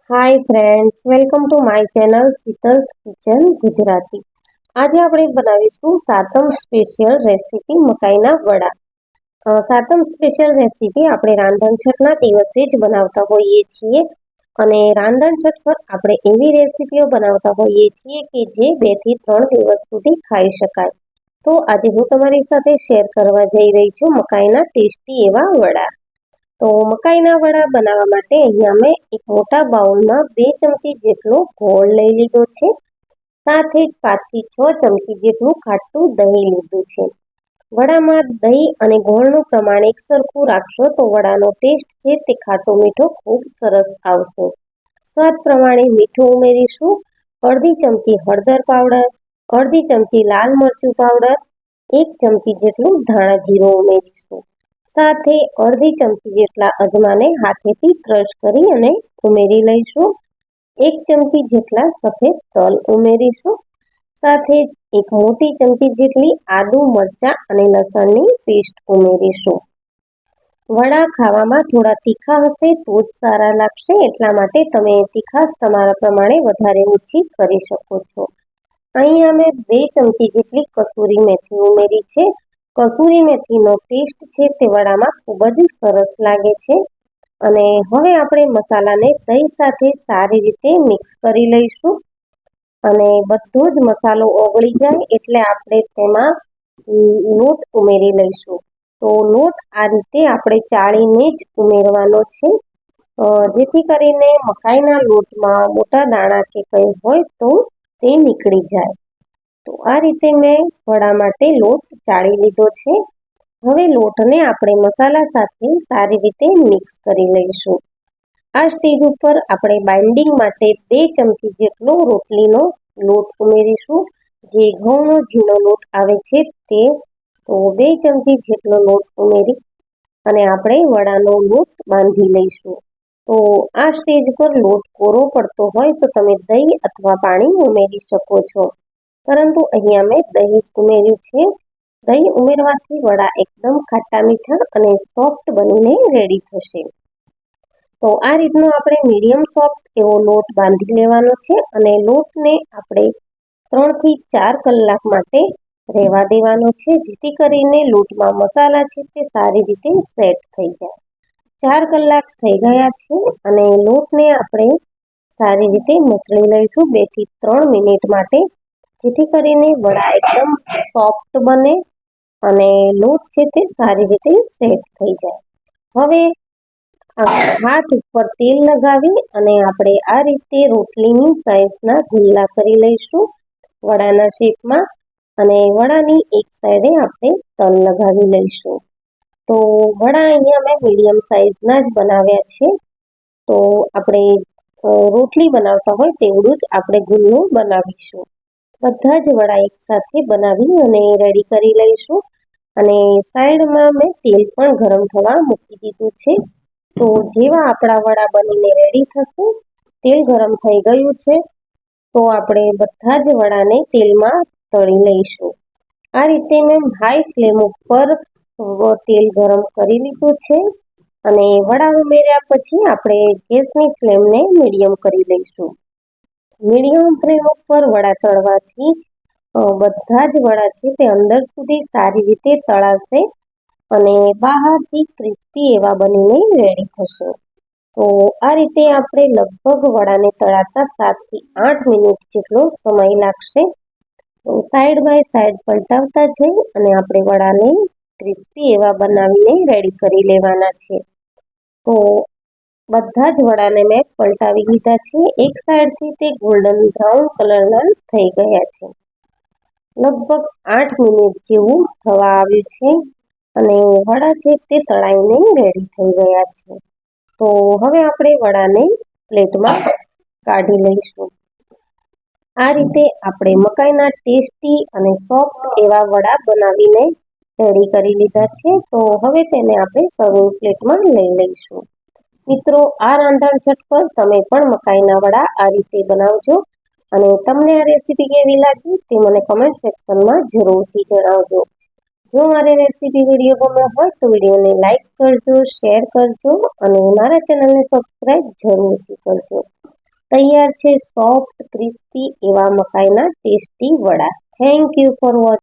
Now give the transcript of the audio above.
Hi friends, welcome to my channel Sheetal's kitchen Gujarati. આજે આપણે બનાવીશું સાતમ સ્પેશિયલ રેસીપી મકાઈના વડા. સાતમ સ્પેશિયલ રેસીપી આપણે રાંધણછઠના દિવસે જ બનાવતા હોઈએ છીએ અને રાંધણછઠ પર આપણે એવી રેસીપીઓ બનાવતા હોઈએ છીએ કે જે 2 થી 3 દિવસ સુધી ખાઈ શકાય. તો આજે હું તમારી સાથે શેર કરવા જઈ રહી છું મકાઈના ટેસ્ટી એવા વડા. તો મકાઈના વડા બનાવવા માટે અહીંયા મેં એક મોટા બાઉલમાં 2 ચમચી જેટલો ગોળ લઈ લીધો છે. સાથે જ 5 થી 6 ચમચી જેટલું ખાટું દહીં લીધું છે. વડામાં દહીં અને ગોળનું પ્રમાણ એકસરખું રાખશો તો વડાનો ટેસ્ટ છે તે ખાટો મીઠો ખૂબ સરસ આવશે. સ્વાદ પ્રમાણે મીઠું ઉમેરીશું, અડધી ચમચી હળદર પાવડર, અડધી ચમચી લાલ મરચું પાવડર, 1 ચમચી જેટલું ધાણા જીરું ઉમેરીશું. સાથે અડધી ચમચી જેટલા અજમાને હાથેથી ક્રશ કરી અને ઉમેરી લઈશું. 1 ચમચી જેટલા સફેદ તલ ઉમેરીશું. સાથે જ એક મોટી ચમચી જેટલી આદુ મરચાં અને લસણની પેસ્ટ ઉમેરીશું. વડા ખાવામાં થોડા તીખા હશે તો જ સારા લાગશે, એટલા માટે તમે તીખાશ તમારા પ્રમાણે વધારે ઓછી કરી શકો છો. અહીંયા મેં 2 ચમચી જેટલી કસૂરી મેથી ઉમેરી છે. કસૂરી મેથીનો ટેસ્ટ છે તે વડામાં ખૂબ જ સરસ લાગે છે. અને હવે આપણે મસાલાને દહીં સાથે સારી રીતે મિક્સ કરી લઈશું અને બધો જ મસાલો ઓગળી જાય એટલે આપણે તેમાં લોટ ઉમેરી લઈશું. તો લોટ આ રીતે આપણે ચાળીને જ ઉમેરવાનો છે, જેથી કરીને મકાઈના લોટમાં મોટા દાણા કે કંઈ હોય તો તે નીકળી જાય. તો આ રીતે મેં વડા માટે લોટ ચાળી લીધો છે. હવે લોટને આપણે મસાલા સાથે સારી રીતે મિક્સ કરી લઈશું. આ સ્ટેજ ઉપર આપણે બાઇન્ડિંગ માટે 2 ચમચી જેટલો રોટલીનો લોટ ઉમેરીશું. જે ઘઉંનો ઝીણો લોટ આવે છે તે, તો 2 ચમચી જેટલો લોટ ઉમેરી અને આપણે વડાનો લોટ બાંધી લઈશું. તો આ સ્ટેજ પર લોટ કોરો પડતો હોય તો તમે દહીં અથવા પાણી ઉમેરી શકો છો, પરંતુ અહીંયા મેં દહીં જ ઉમેર્યું છે. દહીં ઉમેરવાથી વડા એકદમ ખાટા મીઠા અને સોફ્ટ બનીને રેડી થશે. તો આ રીતનો આપણે મીડિયમ સોફ્ટ એવો લોટ બાંધી લેવાનો છે અને લોટને આપણે 3 થી 4 કલાક માટે રહેવા દેવાનો છે, જેથી કરીને લોટમાં મસાલા છે તે સારી રીતે સેટ થઈ જાય. 4 કલાક થઈ ગયા છે અને લોટને આપણે સારી રીતે મસળી લઈશું 2 થી 3 મિનિટ માટે, જેથી કરીને વડા એકદમ સોફ્ટ બને અને લોટ છે તે સારી રીતે સેટ થઈ જાય. હવે હાથ ઉપર તેલ લગાવી અને આપણે આ રીતે રોટલીની સાઈઝના ગુલ્લા કરી લઈશું વડાના શેપમાં, અને વડાની એક સાઈડે આપણે તલ લગાવી લઈશું. તો વડા અહીંયા મેં મીડિયમ સાઈઝના જ બનાવ્યા છે. તો આપણે રોટલી બનાવતા હોય તેવડું જ આપણે ગુલ્લો બનાવીશું. બધા જ વડા એકસાથે બનાવી અને રેડી કરી લઈશું. અને સાઈડમાં મેં તેલ પણ ગરમ થવા મૂકી દીધું છે. તો જેવા આપણા વડા બનીને રેડી થશે, તેલ ગરમ થઈ ગયું છે, તો આપણે બધા જ વડાને તેલમાં તળી લઈશું. આ રીતે મેં હાઈ ફ્લેમ ઉપર તેલ ગરમ કરી લીધું છે અને વડા ઉમેર્યા પછી આપણે ગેસની ફ્લેમને મીડિયમ કરી લઈશું. મીડિયમ ફ્લેમ ઉપર વડા તળવાથી બધા જ વડા છે તે અંદર સુધી સારી રીતે તળાશે અને બહારથી ક્રિસ્પી એવા બનીને રેડી થશે. તો આ રીતે આપણે લગભગ વડાને તળાતા 7 થી 8 મિનિટ જેટલો સમય લાગશે. તો સાઈડ બાય સાઈડ પલટાવતા જઈ અને આપણે વડાને ક્રિસ્પી એવા બનાવીને રેડી કરી લેવાના છે. તો બધા જ વડાને મેં પલટાવી લીધા છે. એક સાઈડથી તે ગોલ્ડન બ્રાઉન કલરના થઈ ગયા છે. લગભગ 8 મિનિટ જેવું થવા આવ્યું છે અને વડા છે તે તળાઈને રેડી થઈ ગયા છે. તો હવે આપણે વડાને પ્લેટમાં કાઢી લઈશું. આ રીતે આપણે મકાઈના ટેસ્ટી અને સોફ્ટ એવા વડા બનાવીને રેડી કરી લીધા છે. તો હવે તેને આપણે સર્વિંગ પ્લેટમાં લઈ લઈશું. મિત્રો, આ રાંધણછઠ પર તમે પણ મકાઈના વડા આ રીતે બનાવજો અને તમને આ રેસીપી કેવી લાગી તે મને કમેન્ટ સેક્શનમાં જરૂરથી જણાવજો. જો મારી રેસીપી વિડીયો ગમ્યો હોય તો વિડીયોને લાઈક કરજો, શેર કરજો અને મારા ચેનલને સબસ્ક્રાઈબ જરૂરથી કરજો. તૈયાર છે સોફ્ટ ક્રિસ્પી એવા મકાઈના ટેસ્ટી વડા. Thank you for watching.